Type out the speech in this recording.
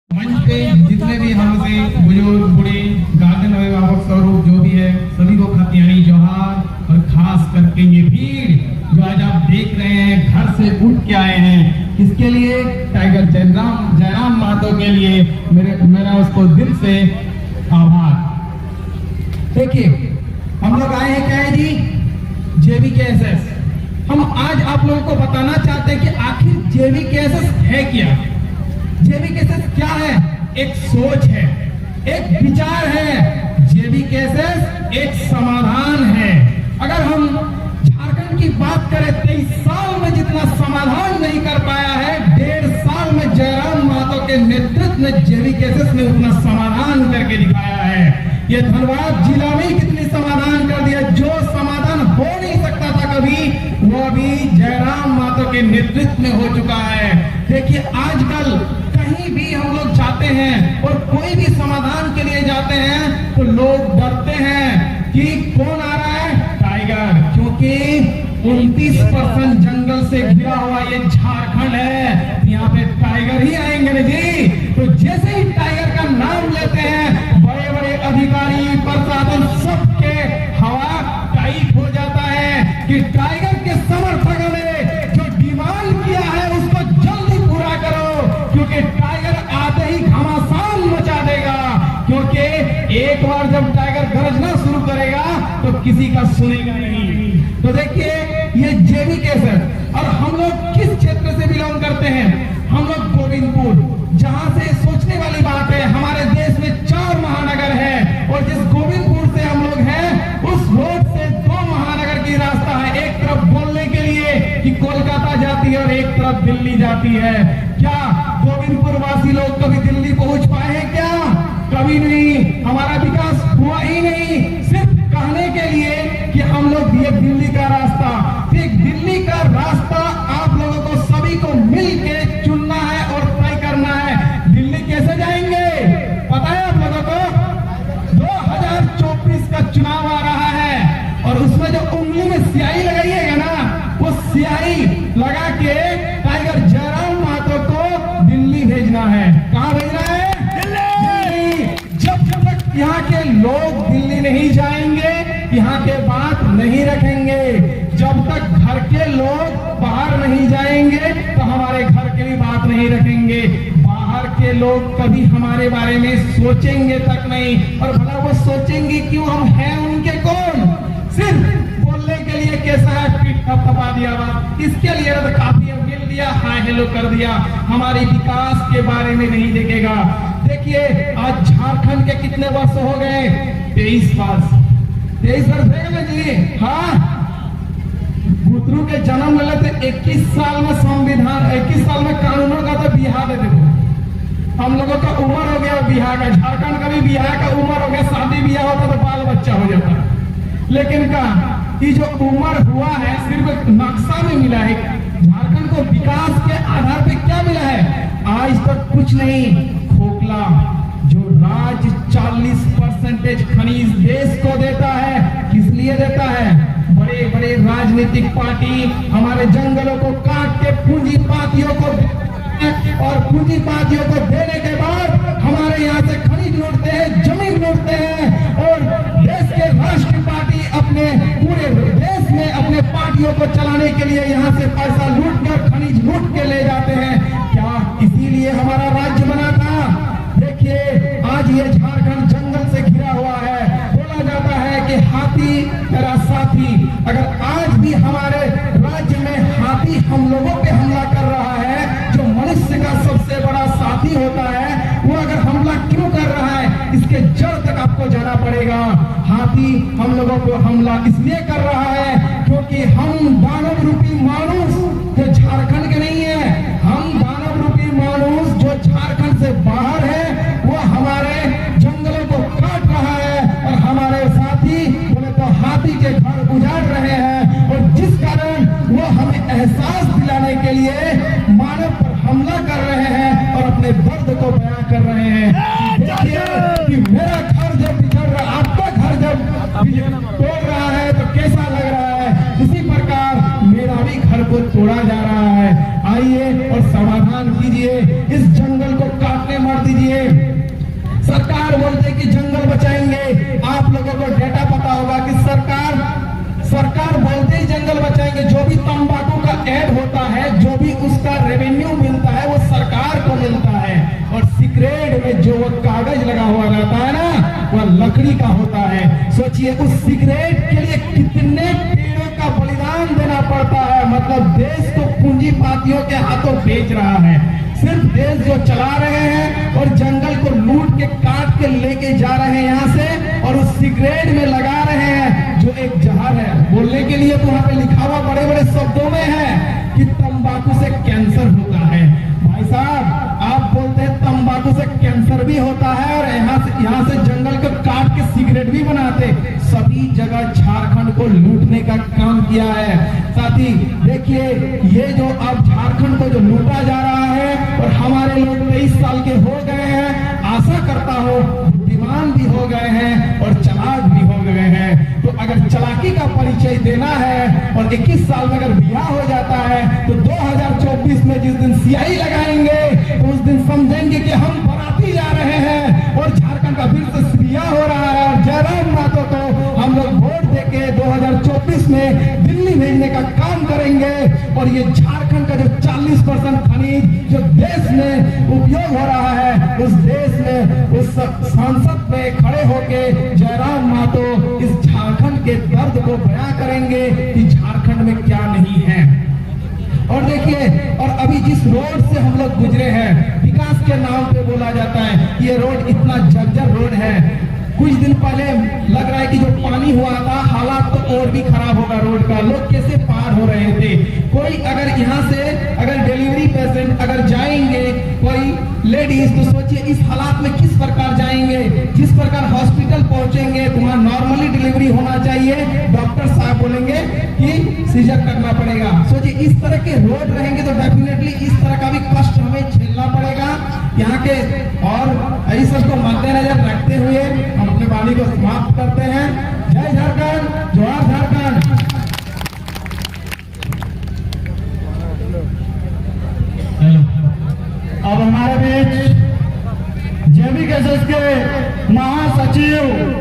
मंच पे जितने भी हमसे बुजुर्ग बूढ़े गार्जियन अभिभावक स्वरूप जो भी है सभी को खतियानी जोहार। और खास करके ये भीड़ जो आज आप देख रहे हैं घर से उठ के आए हैं, किसके लिए? टाइगर जयराम महतो के लिए मेरा उसको दिल से आभार। देखिए हम लोग आए हैं क्या है जी? JVKSS। हम आज आप लोगों को बताना चाहते हैं कि आखिर JVKSS है क्या। JVKSS क्या है? एक सोच है, एक विचार है। JVKSS एक समाधान है। अगर हम झारखंड की बात करें 23 साल में जितना समाधान नहीं कर पाया है, 1.5 साल में जयराम महतो के नेतृत्व में JVKSS ने उतना समाधान करके दिखाया है। ये धनबाद जिला में कितनी समाधान कर दिया। जो समाधान हो नहीं सकता था कभी, वो अभी जयराम महतो के नेतृत्व में हो चुका है। देखिए आजकल कहीं भी हम लोग जाते हैं और कोई भी समाधान के लिए जाते हैं तो लोग डरते हैं कि कौन आ रहा है? टाइगर। क्योंकि 29% जंगल से घिरा हुआ ये झारखंड है, यहाँ पे टाइगर ही आएंगे ना जी। तो जैसे ही टाइगर का नाम लेते हैं, बड़े बड़े अधिकारी प्रशासन सबके हवा टाइट हो जाता है कि टाइगर के समर्थकों ने जो डिमांड किया है उसको जल्दी पूरा करो, क्योंकि टाइगर आते ही घमासान मचा देगा। क्योंकि एक बार जब टाइगर गरजना शुरू करेगा तो किसी का सुनेगा नहीं। तो देखिए ये JVKSS। और हम लोग किस क्षेत्र से बिलोंग करते हैं? हम लोग गोविंदपुर, जहां से सोचने वाली बात है, हमारे देश में 4 महानगर है और जिस गोविंदपुर से हम लोग हैं उस रोड से 2 महानगर की रास्ता है। एक तरफ बोलने के लिए कि कोलकाता जाती है और एक तरफ दिल्ली जाती है। क्या गोविंदपुर वासी लोग कभी दिल्ली पहुंच पाए हैं क्या? कभी नहीं। हमारा विकास हुआ ही नहीं। सिर्फ कहने के लिए कि हम लोग ये दिल्ली का रास्ता, एक दिल्ली का रास्ता आप लोगों को सभी को मिलके चुनना है और तय करना है। दिल्ली कैसे जाएंगे पता है आप लोगों को? 2024 का चुनाव आ रहा है और उसमें जो उंगली में स्याही लगाइएगा ना, वो स्याही लगा के टाइगर जयराम महतो को दिल्ली भेजना है। कहां भेजना है? जब तक यहाँ के लोग दिल्ली नहीं जाएंगे, यहाँ के बात नहीं रखेंगे, जब तक घर के लोग बाहर नहीं जाएंगे तो हमारे घर के भी बात नहीं रखेंगे। बाहर के लोग कभी हमारे बारे में सोचेंगे तक नहीं। और भला वो सोचेंगे क्यों? हम हैं उनके कौन? सिर्फ बोलने के लिए कैसा है, पीठ थपथपा दिया बात, इसके लिए तो काफी मिल दिया, हाय हेलो कर दिया, हमारे विकास के बारे में नहीं देखेगा। देखिए आज झारखंड के कितने वर्ष हो गए? 23 वर्ष। 23 वर्ष देगा जी। हाँ, बुतरू के जन्म ले लेते 21 साल में संविधान, 21 साल में कानूनों का तो बिहार दे देखो। हम लोगों का उम्र हो गया बिहार का, झारखंड का भी बिहार का उम्र हो गया। शादी ब्याह होता तो बाल बच्चा हो जाता, लेकिन का ये जो उम्र हुआ है सिर्फ नक्शा में मिला है। झारखंड को विकास के आधार पे क्या मिला है? आज तक कुछ नहीं। खोखला जो राज्य 40% खनिज देश को देता है, किस लिए देता है? बड़े बड़े राजनीतिक पार्टी हमारे जंगलों को काट के पूंजीपतियों को, और पूंजीपतियों को देने के बाद हमारे यहाँ से खनिज लूटते हैं, जमीन लूटते हैं और देश के राष्ट्रीय पार्टी अपने पूरे देश में अपने पार्टियों को चलाने के लिए यहाँ से पैसा लूट कर खनिज लूट के ले जाते हैं। क्या इसीलिए हमारा राज्य बना था? देखिए आज ये झारखंड जंगल से घिरा हुआ है। बोला जाता है कि हाथी तेरा साथी। अगर आज भी हमारे राज्य में हाथी हम लोगों पे हमला कर रहा है, जो मनुष्य का सबसे बड़ा साथी होता है, वो अगर हमला क्यों कर रहा है, इसके जड़ तक आपको जाना पड़ेगा। हाथी हम लोगों को हमला इसलिए कर रहा है क्योंकि हम दानव रूपी मानुस जो झारखंड के नहीं है, हम दानव रूपी मानुस जो झारखंड से बाहर है, वो हमारे जंगलों को काट रहा है और हमारे साथी बोले तो हाथी के घर उजाड़ रहे हैं। और जिस कारण वो हमें एहसास दिलाने के लिए मानव पर हमला कर रहे हैं और अपने दर्द को बयां कर रहे हैं। देखिए कि मेरा घर जब बिछड़ रहा, आपका घर जब तोड़ रहा है तो कैसा लग रहा है, इसी प्रकार मेरा भी घर को तोड़ा जा रहा है। आइए और समाधान कीजिए, इस जंगल को काटने मत दीजिए। कीजिए। सरकार बोलते कि जंगल बचाएंगे, आप लोगों को डेटा पता होगा कि सरकार बोलते ही जंगल बचाएंगे। जो भी तंबाकू का ऐड होता है, जो भी उसका रेवेन्यू मिलता है वो सरकार को मिलता है। और सिगरेट में जो वो कागज लगा हुआ रहता है ना, वह लकड़ी का होता है। सोचिए उस सिगरेट के लिए कितने पेड़ों का बलिदान देना पड़ता है। मतलब देश को पूंजीपतियों के हाथों बेच रहा है। सिर्फ देश जो चला रहे हैं और जंगल को लूट के काट के लेके जा रहे हैं यहाँ से, और उस सिगरेट में लगा रहे हैं जो एक जहर है। बोलने के लिए तो वहां पे लिखा हुआ बड़े बड़े शब्दों में है कि तंबाकू से कैंसर होता है। भाई साहब, आप बोलते हैं तंबाकू से कैंसर भी होता है, और यहाँ से जंगल को काट के सिगरेट भी बनाते। सभी जगह झारखंड को लूटने का काम किया है। साथ ही देखिए, ये जो अब झारखंड को जो लूटा जा रहा है, और हमारे लोग 23 साल के हो गए हैं, आशा करता हूँ बुद्धिमान भी हो गए हैं और चालाक भी हो गए हैं। तो अगर चालाकी का परिचय देना है और 21 साल में अगर ब्याह हो जाता है, तो 2024 में जिस दिन सियाही लगाएंगे तो उस दिन समझेंगे कि हम बराती जा रहे हैं और झारखंड का फिर से ब्याह हो रहा है। और जयराम महतो को हम लोग वोट देके 2024 में दिल्ली भेजने का काम करेंगे। और ये झारखंड का जो 40% खनिज जो देश में उपयोग हो रहा है, उस देश में उस संसद में खड़े होके जयराम महतो इस झारखंड के दर्द को बयां करेंगे कि झारखंड में क्या नहीं है। और देखिए, और अभी जिस रोड से हम लोग गुजरे हैं, विकास के नाम पे बोला जाता है ये रोड इतना जर्जर रोड है। कुछ दिन पहले लग रहा है कि जो पानी हुआ था, हालात तो और भी खराब होगा रोड का। लोग कैसे पार हो रहे थे। कोई अगर यहाँ से अगर डिलीवरी पेशेंट अगर जाएंगे, कोई लेडीज, तो सोचिए इस हालात में किस प्रकार जाएंगे। जिस प्रकार हॉस्पिटल पहुंचेंगे, तुम्हारा नॉर्मली डिलीवरी होना चाहिए, डॉक्टर साहब बोलेंगे कि सीजर करना पड़ेगा। सोचिए इस तरह के रोड रहेंगे तो डेफिनेटली इस तरह का भी कष्ट हमें झेलना पड़ेगा यहाँ के। और इस सबको मद्देनजर रखते हुए हम अपने वाणी को समाप्त करते हैं। जय झारखंड, जोहार झारखंड। अब हमारे बीच जेबी केसेस के महासचिव